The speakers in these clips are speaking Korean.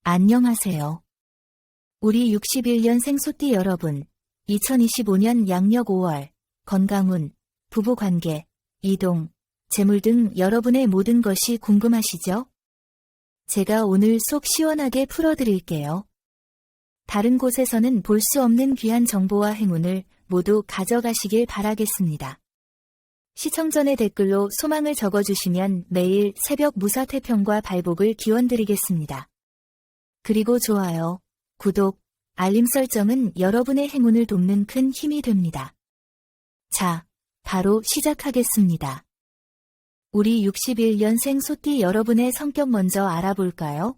안녕하세요. 우리 61년생 소띠 여러분, 2025년 양력 5월, 건강운, 부부관계, 이동, 재물 등 여러분의 모든 것이 궁금하시죠? 제가 오늘 속 시원하게 풀어드릴게요. 다른 곳에서는 볼 수 없는 귀한 정보와 행운을 모두 가져가시길 바라겠습니다. 시청 전에 댓글로 소망을 적어주시면 매일 새벽 무사태평과 발복을 기원드리겠습니다. 그리고 좋아요, 구독, 알림 설정은 여러분의 행운을 돕는 큰 힘이 됩니다. 자, 바로 시작하겠습니다. 우리 61년생 소띠 여러분의 성격 먼저 알아볼까요?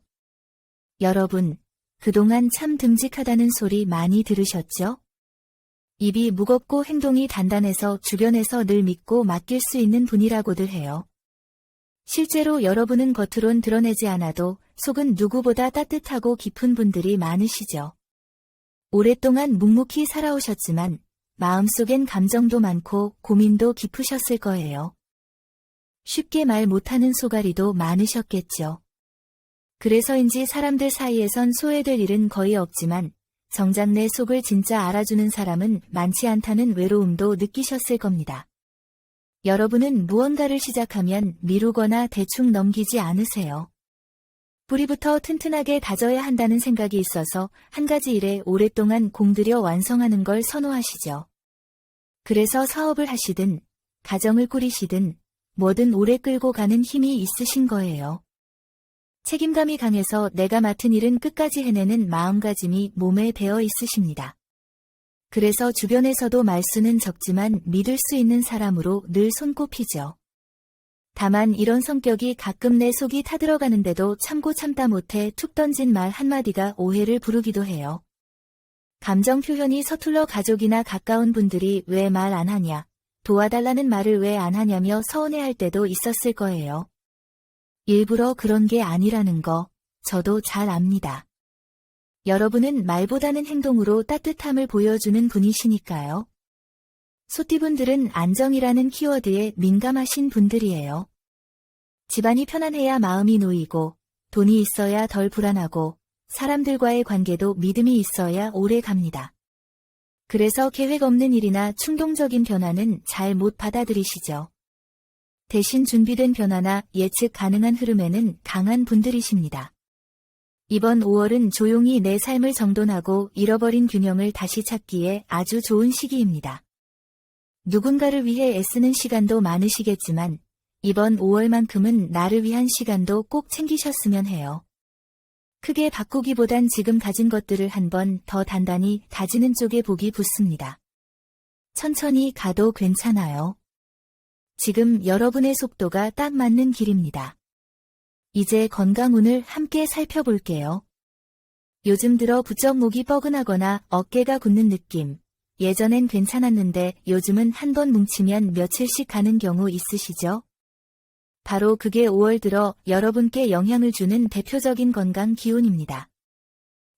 여러분, 그동안 참 듬직하다는 소리 많이 들으셨죠? 입이 무겁고 행동이 단단해서 주변에서 늘 믿고 맡길 수 있는 분이라고들 해요. 실제로 여러분은 겉으론 드러내지 않아도 속은 누구보다 따뜻하고 깊은 분들이 많으시죠. 오랫동안 묵묵히 살아오셨지만 마음속엔 감정도 많고 고민도 깊으셨을 거예요. 쉽게 말 못하는 소갈이도 많으셨겠죠. 그래서인지 사람들 사이에선 소외될 일은 거의 없지만 정작 내 속을 진짜 알아주는 사람은 많지 않다는 외로움도 느끼셨을 겁니다. 여러분은 무언가를 시작하면 미루거나 대충 넘기지 않으세요. 뿌리부터 튼튼하게 다져야 한다는 생각이 있어서 한 가지 일에 오랫동안 공들여 완성하는 걸 선호하시죠. 그래서 사업을 하시든 가정을 꾸리시든 뭐든 오래 끌고 가는 힘이 있으신 거예요. 책임감이 강해서 내가 맡은 일은 끝까지 해내는 마음가짐이 몸에 배어 있으십니다. 그래서 주변에서도 말수는 적지만 믿을 수 있는 사람으로 늘 손꼽히죠. 다만 이런 성격이 가끔 내 속이 타들어가는데도 참고 참다 못해 툭 던진 말 한마디가 오해를 부르기도 해요. 감정 표현이 서툴러 가족이나 가까운 분들이 왜 말 안 하냐, 도와달라는 말을 왜 안 하냐며 서운해할 때도 있었을 거예요. 일부러 그런 게 아니라는 거 저도 잘 압니다. 여러분은 말보다는 행동으로 따뜻함을 보여주는 분이시니까요. 소띠분들은 안정이라는 키워드에 민감하신 분들이에요. 집안이 편안해야 마음이 놓이고 돈이 있어야 덜 불안하고 사람들과의 관계도 믿음이 있어야 오래 갑니다. 그래서 계획 없는 일이나 충동적인 변화는 잘 못 받아들이시죠. 대신 준비된 변화나 예측 가능한 흐름에는 강한 분들이십니다. 이번 5월은 조용히 내 삶을 정돈하고 잃어버린 균형을 다시 찾기에 아주 좋은 시기입니다. 누군가를 위해 애쓰는 시간도 많으시겠지만 이번 5월만큼은 나를 위한 시간도 꼭 챙기셨으면 해요. 크게 바꾸기보단 지금 가진 것들을 한 번 더 단단히 다지는 쪽에 복이 붙습니다. 천천히 가도 괜찮아요. 지금 여러분의 속도가 딱 맞는 길입니다. 이제 건강운을 함께 살펴볼게요. 요즘 들어 부쩍 목이 뻐근하거나 어깨가 굳는 느낌. 예전엔 괜찮았는데 요즘은 한 번 뭉치면 며칠씩 가는 경우 있으시죠? 바로 그게 5월 들어 여러분께 영향을 주는 대표적인 건강 기운입니다.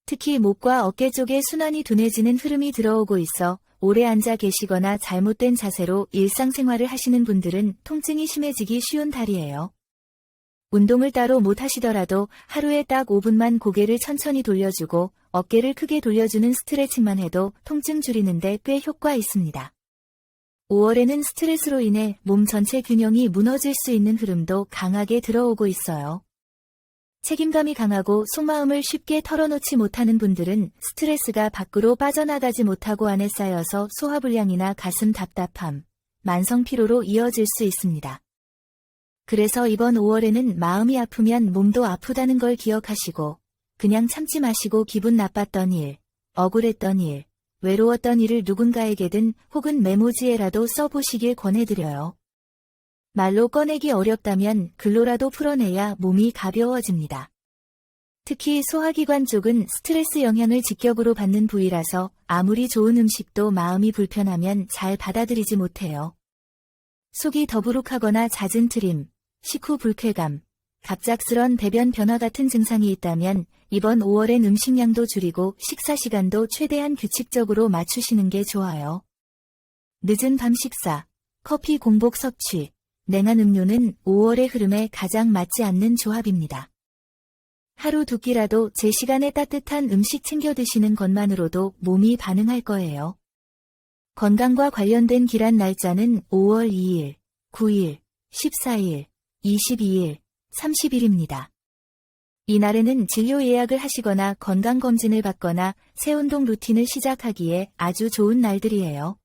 특히 목과 어깨 쪽에 순환이 둔해지는 흐름이 들어오고 있어 오래 앉아 계시거나 잘못된 자세로 일상생활을 하시는 분들은 통증이 심해지기 쉬운 달이에요. 운동을 따로 못 하시더라도 하루에 딱 5분만 고개를 천천히 돌려주고 어깨를 크게 돌려주는 스트레칭만 해도 통증 줄이는데 꽤 효과 있습니다. 5월에는 스트레스로 인해 몸 전체 균형이 무너질 수 있는 흐름도 강하게 들어오고 있어요. 책임감이 강하고 속마음을 쉽게 털어놓지 못하는 분들은 스트레스가 밖으로 빠져나가지 못하고 안에 쌓여서 소화불량이나 가슴 답답함, 만성 피로로 이어질 수 있습니다. 그래서 이번 5월에는 마음이 아프면 몸도 아프다는 걸 기억하시고 그냥 참지 마시고 기분 나빴던 일, 억울했던 일, 외로웠던 일을 누군가에게든 혹은 메모지에라도 써보시길 권해드려요. 말로 꺼내기 어렵다면 글로라도 풀어내야 몸이 가벼워집니다. 특히 소화기관 쪽은 스트레스 영향을 직격으로 받는 부위라서 아무리 좋은 음식도 마음이 불편하면 잘 받아들이지 못해요. 속이 더부룩하거나 잦은 트림, 식후 불쾌감, 갑작스런 배변 변화 같은 증상이 있다면 이번 5월엔 음식량도 줄이고 식사 시간도 최대한 규칙적으로 맞추시는 게 좋아요. 늦은 밤 식사, 커피 공복 섭취, 냉한 음료는 5월의 흐름에 가장 맞지 않는 조합입니다. 하루 두 끼라도 제 시간에 따뜻한 음식 챙겨 드시는 것만으로도 몸이 반응할 거예요. 건강과 관련된 기란 날짜는 5월 2일, 9일, 14일, 22일, 30일입니다. 이날에는 진료 예약을 하시거나 건강검진을 받거나 새 운동 루틴을 시작하기에 아주 좋은 날들이에요.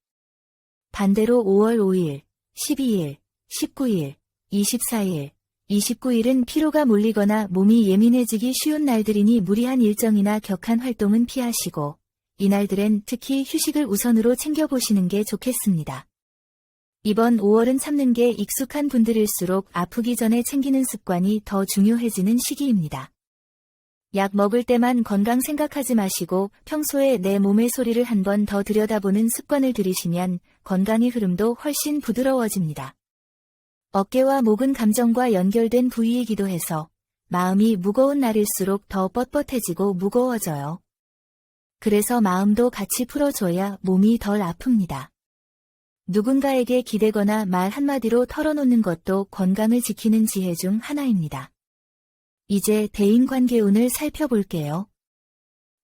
반대로 5월 5일, 12일, 19일, 24일, 29일은 피로가 몰리거나 몸이 예민해지기 쉬운 날들이니 무리한 일정이나 격한 활동은 피하시고 이날들엔 특히 휴식을 우선으로 챙겨보시는 게 좋겠습니다. 이번 5월은 참는 게 익숙한 분들일수록 아프기 전에 챙기는 습관이 더 중요해지는 시기입니다. 약 먹을 때만 건강 생각하지 마시고 평소에 내 몸의 소리를 한 번 더 들여다보는 습관을 들이시면 건강의 흐름도 훨씬 부드러워집니다. 어깨와 목은 감정과 연결된 부위이기도 해서 마음이 무거운 날일수록 더 뻣뻣해지고 무거워져요. 그래서 마음도 같이 풀어줘야 몸이 덜 아픕니다. 누군가에게 기대거나 말 한마디로 털어놓는 것도 건강을 지키는 지혜 중 하나입니다. 이제 대인관계운을 살펴볼게요.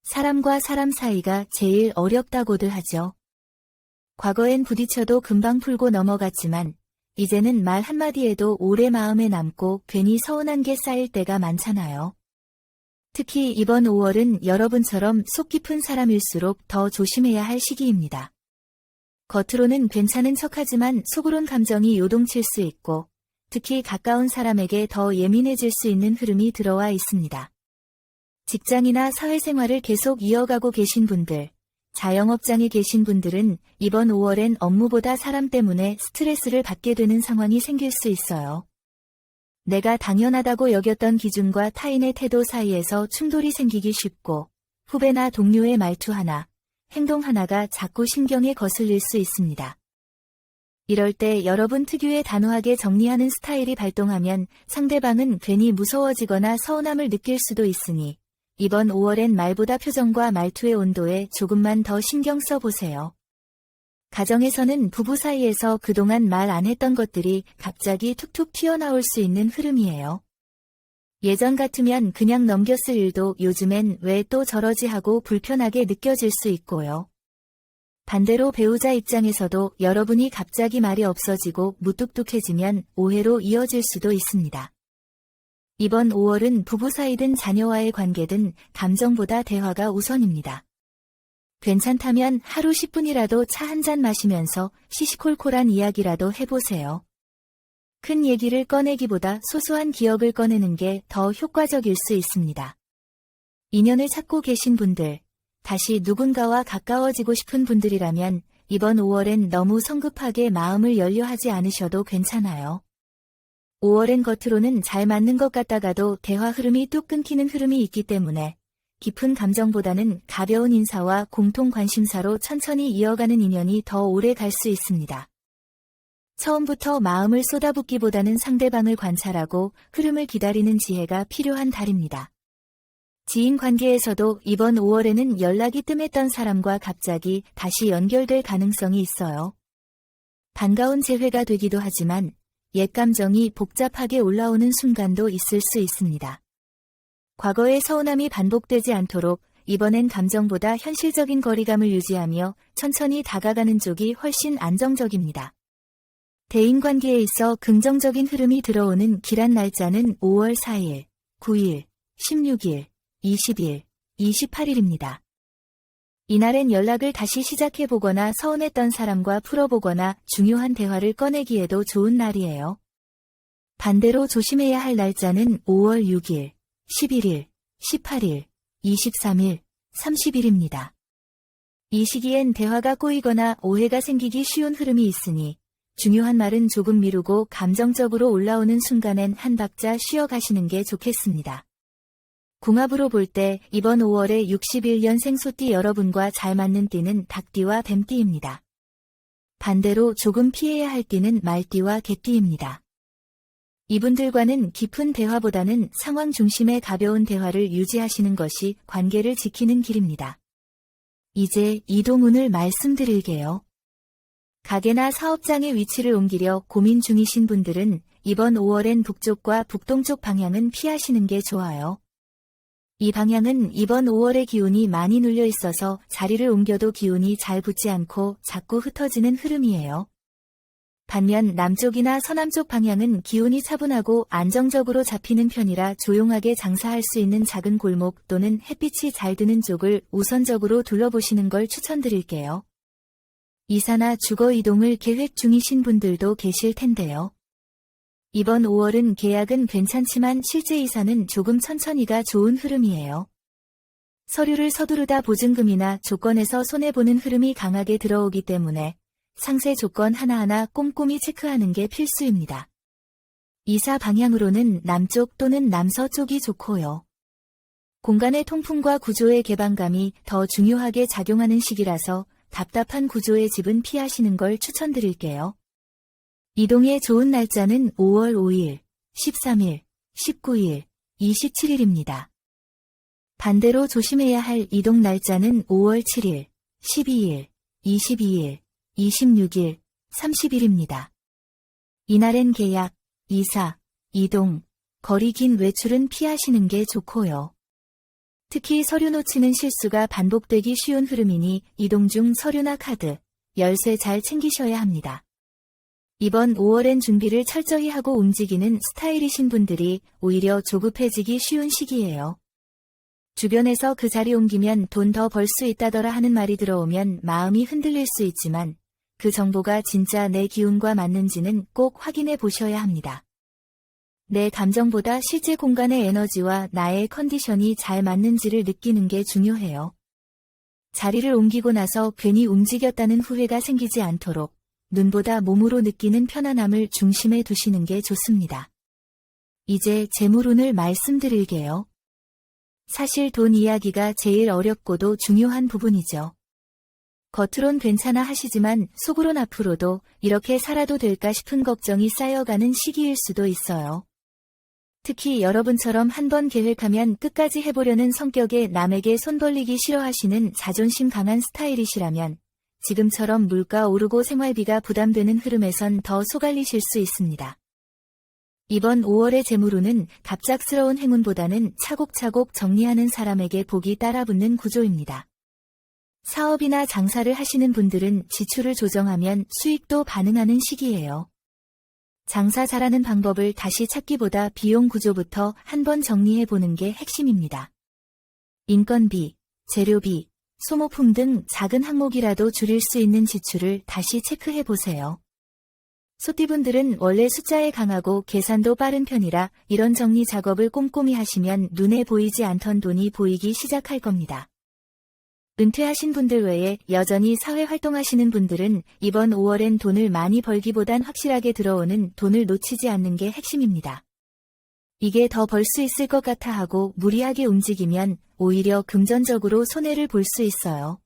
사람과 사람 사이가 제일 어렵다고들 하죠. 과거엔 부딪혀도 금방 풀고 넘어갔지만 이제는 말 한마디에도 오래 마음에 남고 괜히 서운한 게 쌓일 때가 많잖아요. 특히 이번 5월은 여러분처럼 속 깊은 사람일수록 더 조심해야 할 시기입니다. 겉으로는 괜찮은 척하지만 속으론 감정이 요동칠 수 있고 특히 가까운 사람에게 더 예민해질 수 있는 흐름이 들어와 있습니다. 직장이나 사회생활을 계속 이어가고 계신 분들, 자영업장에 계신 분들은 이번 5월엔 업무보다 사람 때문에 스트레스를 받게 되는 상황이 생길 수 있어요. 내가 당연하다고 여겼던 기준과 타인의 태도 사이에서 충돌이 생기기 쉽고 후배나 동료의 말투 하나, 행동 하나가 자꾸 신경에 거슬릴 수 있습니다. 이럴 때 여러분 특유의 단호하게 정리하는 스타일이 발동하면 상대방은 괜히 무서워지거나 서운함을 느낄 수도 있으니 이번 5월엔 말보다 표정과 말투의 온도에 조금만 더 신경 써보세요. 가정에서는 부부 사이에서 그동안 말 안 했던 것들이 갑자기 툭툭 튀어나올 수 있는 흐름이에요. 예전 같으면 그냥 넘겼을 일도 요즘엔 왜 또 저러지 하고 불편하게 느껴질 수 있고요. 반대로 배우자 입장에서도 여러분이 갑자기 말이 없어지고 무뚝뚝해지면 오해로 이어질 수도 있습니다. 이번 5월은 부부 사이든 자녀와의 관계든 감정보다 대화가 우선입니다. 괜찮다면 하루 10분이라도 차 한 잔 마시면서 시시콜콜한 이야기라도 해보세요. 큰 얘기를 꺼내기보다 소소한 기억을 꺼내는 게 더 효과적일 수 있습니다. 인연을 찾고 계신 분들, 다시 누군가와 가까워지고 싶은 분들이라면 이번 5월엔 너무 성급하게 마음을 열려하지 않으셔도 괜찮아요. 5월엔 겉으로는 잘 맞는 것 같다가도 대화 흐름이 뚝 끊기는 흐름이 있기 때문에 깊은 감정보다는 가벼운 인사와 공통 관심사로 천천히 이어가는 인연이 더 오래 갈 수 있습니다. 처음부터 마음을 쏟아붓기보다는 상대방을 관찰하고 흐름을 기다리는 지혜가 필요한 달입니다. 지인 관계에서도 이번 5월에는 연락이 뜸했던 사람과 갑자기 다시 연결될 가능성이 있어요. 반가운 재회가 되기도 하지만 옛 감정이 복잡하게 올라오는 순간도 있을 수 있습니다. 과거의 서운함이 반복되지 않도록 이번엔 감정보다 현실적인 거리감을 유지하며 천천히 다가가는 쪽이 훨씬 안정적입니다. 대인관계에 있어 긍정적인 흐름이 들어오는 기란 날짜는 5월 4일, 9일, 16일, 20일, 28일입니다. 이날엔 연락을 다시 시작해보거나 서운했던 사람과 풀어보거나 중요한 대화를 꺼내기에도 좋은 날이에요. 반대로 조심해야 할 날짜는 5월 6일, 11일, 18일, 23일, 30일입니다. 이 시기엔 대화가 꼬이거나 오해가 생기기 쉬운 흐름이 있으니 중요한 말은 조금 미루고 감정적으로 올라오는 순간엔 한 박자 쉬어가시는 게 좋겠습니다. 궁합으로 볼 때 이번 5월에 61년생 소띠 여러분과 잘 맞는 띠는 닭띠와 뱀띠입니다. 반대로 조금 피해야 할 띠는 말띠와 개띠입니다. 이분들과는 깊은 대화보다는 상황 중심의 가벼운 대화를 유지하시는 것이 관계를 지키는 길입니다. 이제 이동운을 말씀드릴게요. 가게나 사업장의 위치를 옮기려 고민 중이신 분들은 이번 5월엔 북쪽과 북동쪽 방향은 피하시는 게 좋아요. 이 방향은 이번 5월의 기운이 많이 눌려 있어서 자리를 옮겨도 기운이 잘 붙지 않고 자꾸 흩어지는 흐름이에요. 반면 남쪽이나 서남쪽 방향은 기운이 차분하고 안정적으로 잡히는 편이라 조용하게 장사할 수 있는 작은 골목 또는 햇빛이 잘 드는 쪽을 우선적으로 둘러보시는 걸 추천드릴게요. 이사나 주거 이동을 계획 중이신 분들도 계실 텐데요. 이번 5월은 계약은 괜찮지만 실제 이사는 조금 천천히가 좋은 흐름이에요. 서류를 서두르다 보증금이나 조건에서 손해보는 흐름이 강하게 들어오기 때문에 상세 조건 하나하나 꼼꼼히 체크하는 게 필수입니다. 이사 방향으로는 남쪽 또는 남서쪽이 좋고요. 공간의 통풍과 구조의 개방감이 더 중요하게 작용하는 시기라서 답답한 구조의 집은 피하시는 걸 추천드릴게요. 이동에 좋은 날짜는 5월 5일, 13일, 19일, 27일입니다. 반대로 조심해야 할 이동 날짜는 5월 7일, 12일, 22일, 26일, 30일입니다. 이날엔 계약, 이사, 이동, 거리 긴 외출은 피하시는 게 좋고요. 특히 서류 놓치는 실수가 반복되기 쉬운 흐름이니 이동 중 서류나 카드, 열쇠 잘 챙기셔야 합니다. 이번 5월엔 준비를 철저히 하고 움직이는 스타일이신 분들이 오히려 조급해지기 쉬운 시기예요. 주변에서 그 자리 옮기면 돈 더 벌 수 있다더라 하는 말이 들어오면 마음이 흔들릴 수 있지만 그 정보가 진짜 내 기운과 맞는지는 꼭 확인해 보셔야 합니다. 내 감정보다 실제 공간의 에너지와 나의 컨디션이 잘 맞는지를 느끼는 게 중요해요. 자리를 옮기고 나서 괜히 움직였다는 후회가 생기지 않도록 눈보다 몸으로 느끼는 편안함을 중심에 두시는 게 좋습니다. 이제 재물운을 말씀드릴게요. 사실 돈 이야기가 제일 어렵고도 중요한 부분이죠. 겉으론 괜찮아 하시지만 속으론 앞으로도 이렇게 살아도 될까 싶은 걱정이 쌓여가는 시기일 수도 있어요. 특히 여러분처럼 한번 계획하면 끝까지 해보려는 성격의 남에게 손 벌리기 싫어하시는 자존심 강한 스타일이시라면 지금처럼 물가 오르고 생활비가 부담되는 흐름에선 더 속알리실 수 있습니다. 이번 5월의 재물운은 갑작스러운 행운보다는 차곡차곡 정리하는 사람에게 복이 따라붙는 구조입니다. 사업이나 장사를 하시는 분들은 지출을 조정하면 수익도 반응하는 시기예요. 장사 잘하는 방법을 다시 찾기보다 비용 구조부터 한번 정리해보는 게 핵심입니다. 인건비, 재료비, 소모품 등 작은 항목이라도 줄일 수 있는 지출을 다시 체크해보세요. 소띠분들은 원래 숫자에 강하고 계산도 빠른 편이라 이런 정리 작업을 꼼꼼히 하시면 눈에 보이지 않던 돈이 보이기 시작할 겁니다. 은퇴하신 분들 외에 여전히 사회활동하시는 분들은 이번 5월엔 돈을 많이 벌기보단 확실하게 들어오는 돈을 놓치지 않는 게 핵심입니다. 이게 더 벌 수 있을 것 같아 하고 무리하게 움직이면 오히려 금전적으로 손해를 볼 수 있어요.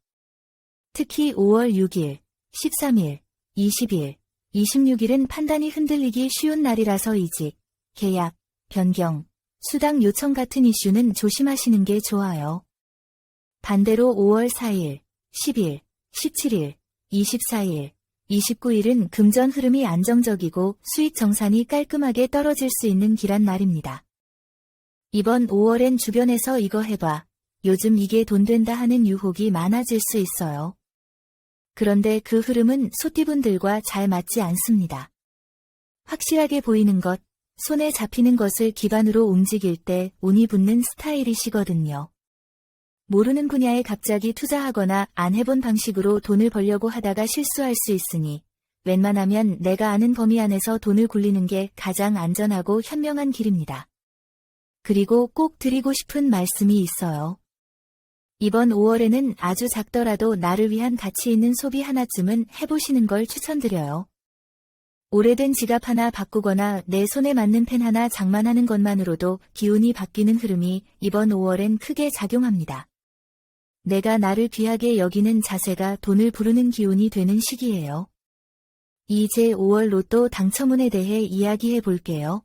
특히 5월 6일, 13일, 20일, 26일은 판단이 흔들리기 쉬운 날이라서 이직, 계약, 변경, 수당 요청 같은 이슈는 조심하시는 게 좋아요. 반대로 5월 4일, 10일, 17일, 24일, 29일은 금전 흐름이 안정적이고 수익 정산이 깔끔하게 떨어질 수 있는 길한 날입니다. 이번 5월엔 주변에서 이거 해봐, 요즘 이게 돈 된다 하는 유혹이 많아질 수 있어요. 그런데 그 흐름은 소띠분들과 잘 맞지 않습니다. 확실하게 보이는 것, 손에 잡히는 것을 기반으로 움직일 때 운이 붙는 스타일이시거든요. 모르는 분야에 갑자기 투자하거나 안 해본 방식으로 돈을 벌려고 하다가 실수할 수 있으니 웬만하면 내가 아는 범위 안에서 돈을 굴리는 게 가장 안전하고 현명한 길입니다. 그리고 꼭 드리고 싶은 말씀이 있어요. 이번 5월에는 아주 작더라도 나를 위한 가치 있는 소비 하나쯤은 해보시는 걸 추천드려요. 오래된 지갑 하나 바꾸거나 내 손에 맞는 펜 하나 장만하는 것만으로도 기운이 바뀌는 흐름이 이번 5월엔 크게 작용합니다. 내가 나를 귀하게 여기는 자세가 돈을 부르는 기운이 되는 시기예요. 이제 5월 로또 당첨운에 대해 이야기해 볼게요.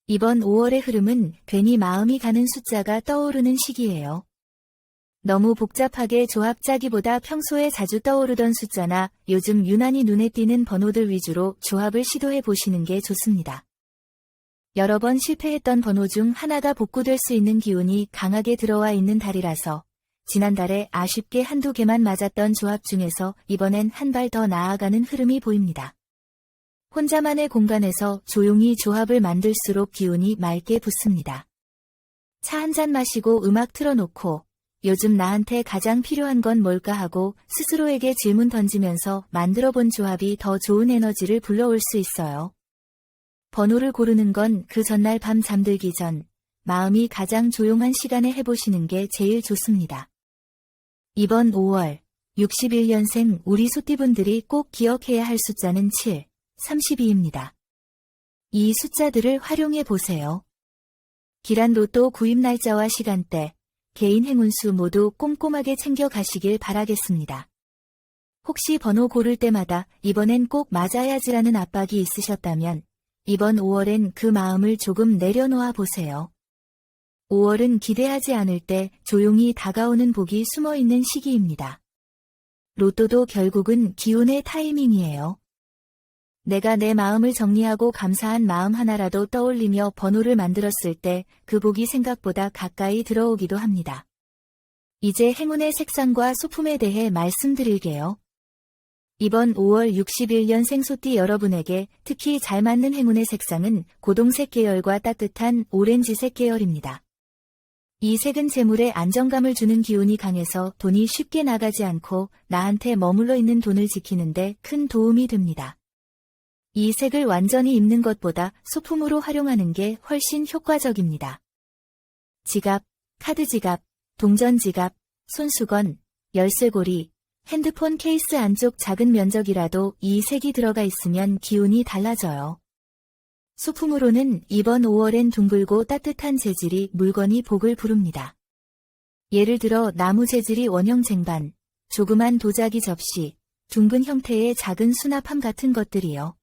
이번 5월의 흐름은 괜히 마음이 가는 숫자가 떠오르는 시기예요. 너무 복잡하게 조합 짜기보다 평소에 자주 떠오르던 숫자나 요즘 유난히 눈에 띄는 번호들 위주로 조합을 시도해 보시는 게 좋습니다. 여러 번 실패했던 번호 중 하나가 복구될 수 있는 기운이 강하게 들어와 있는 달이라서 지난달에 아쉽게 한두 개만 맞았던 조합 중에서 이번엔 한 발 더 나아가는 흐름이 보입니다. 혼자만의 공간에서 조용히 조합을 만들수록 기운이 맑게 붙습니다. 차 한 잔 마시고 음악 틀어놓고 요즘 나한테 가장 필요한 건 뭘까 하고 스스로에게 질문 던지면서 만들어본 조합이 더 좋은 에너지를 불러올 수 있어요. 번호를 고르는 건 그 전날 밤 잠들기 전 마음이 가장 조용한 시간에 해보시는 게 제일 좋습니다. 이번 5월 61년생 우리 소띠분들이 꼭 기억해야 할 숫자는 7, 32입니다. 이 숫자들을 활용해 보세요. 기란 로또 구입 날짜와 시간대, 개인 행운수 모두 꼼꼼하게 챙겨 가시길 바라겠습니다. 혹시 번호 고를 때마다 이번엔 꼭 맞아야지라는 압박이 있으셨다면 이번 5월엔 그 마음을 조금 내려놓아 보세요. 5월은 기대하지 않을 때 조용히 다가오는 복이 숨어있는 시기입니다. 로또도 결국은 기운의 타이밍이에요. 내가 내 마음을 정리하고 감사한 마음 하나라도 떠올리며 번호를 만들었을 때 그 복이 생각보다 가까이 들어오기도 합니다. 이제 행운의 색상과 소품에 대해 말씀드릴게요. 이번 5월 61년생 소띠 여러분에게 특히 잘 맞는 행운의 색상은 고동색 계열과 따뜻한 오렌지색 계열입니다. 이 색은 재물에 안정감을 주는 기운이 강해서 돈이 쉽게 나가지 않고 나한테 머물러 있는 돈을 지키는데 큰 도움이 됩니다. 이 색을 완전히 입는 것보다 소품으로 활용하는 게 훨씬 효과적입니다. 지갑, 카드 지갑, 동전 지갑, 손수건, 열쇠고리, 핸드폰 케이스 안쪽 작은 면적이라도 이 색이 들어가 있으면 기운이 달라져요. 소품으로는 이번 5월엔 둥글고 따뜻한 재질이 물건이 복을 부릅니다. 예를 들어 나무 재질이 원형 쟁반, 조그만 도자기 접시, 둥근 형태의 작은 수납함 같은 것들이요.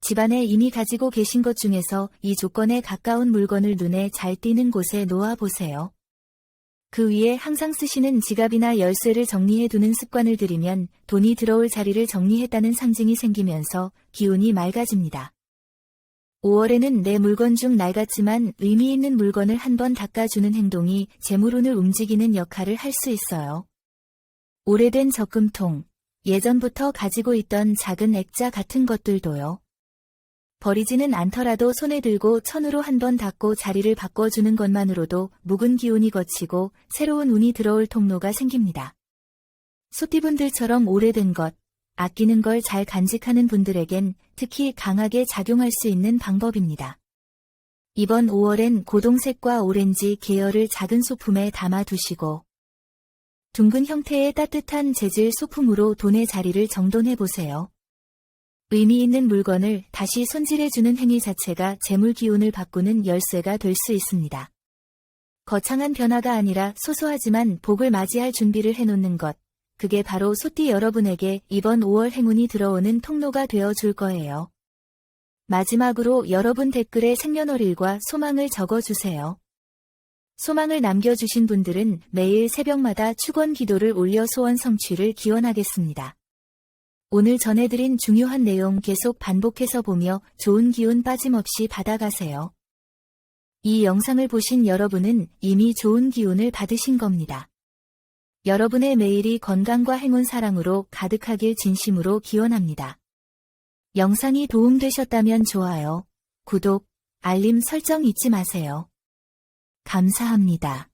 집안에 이미 가지고 계신 것 중에서 이 조건에 가까운 물건을 눈에 잘 띄는 곳에 놓아보세요. 그 위에 항상 쓰시는 지갑이나 열쇠를 정리해두는 습관을 들이면 돈이 들어올 자리를 정리했다는 상징이 생기면서 기운이 맑아집니다. 5월에는 내 물건 중 낡았지만 의미 있는 물건을 한번 닦아주는 행동이 재물운을 움직이는 역할을 할 수 있어요. 오래된 적금통, 예전부터 가지고 있던 작은 액자 같은 것들도요. 버리지는 않더라도 손에 들고 천으로 한번 닦고 자리를 바꿔주는 것만으로도 묵은 기운이 거치고 새로운 운이 들어올 통로가 생깁니다. 소띠분들처럼 오래된 것, 아끼는 걸 잘 간직하는 분들에겐 특히 강하게 작용할 수 있는 방법입니다. 이번 5월엔 고동색과 오렌지 계열을 작은 소품에 담아두시고 둥근 형태의 따뜻한 재질 소품으로 돈의 자리를 정돈해보세요. 의미 있는 물건을 다시 손질해주는 행위 자체가 재물 기운을 바꾸는 열쇠가 될 수 있습니다. 거창한 변화가 아니라 소소하지만 복을 맞이할 준비를 해놓는 것, 그게 바로 소띠 여러분에게 이번 5월 행운이 들어오는 통로가 되어줄 거예요. 마지막으로 여러분 댓글에 생년월일과 소망을 적어주세요. 소망을 남겨주신 분들은 매일 새벽마다 축원 기도를 올려 소원 성취를 기원하겠습니다. 오늘 전해드린 중요한 내용 계속 반복해서 보며 좋은 기운 빠짐없이 받아가세요. 이 영상을 보신 여러분은 이미 좋은 기운을 받으신 겁니다. 여러분의 매일이 건강과 행운 사랑으로 가득하길 진심으로 기원합니다. 영상이 도움되셨다면 좋아요, 구독, 알림 설정 잊지 마세요. 감사합니다.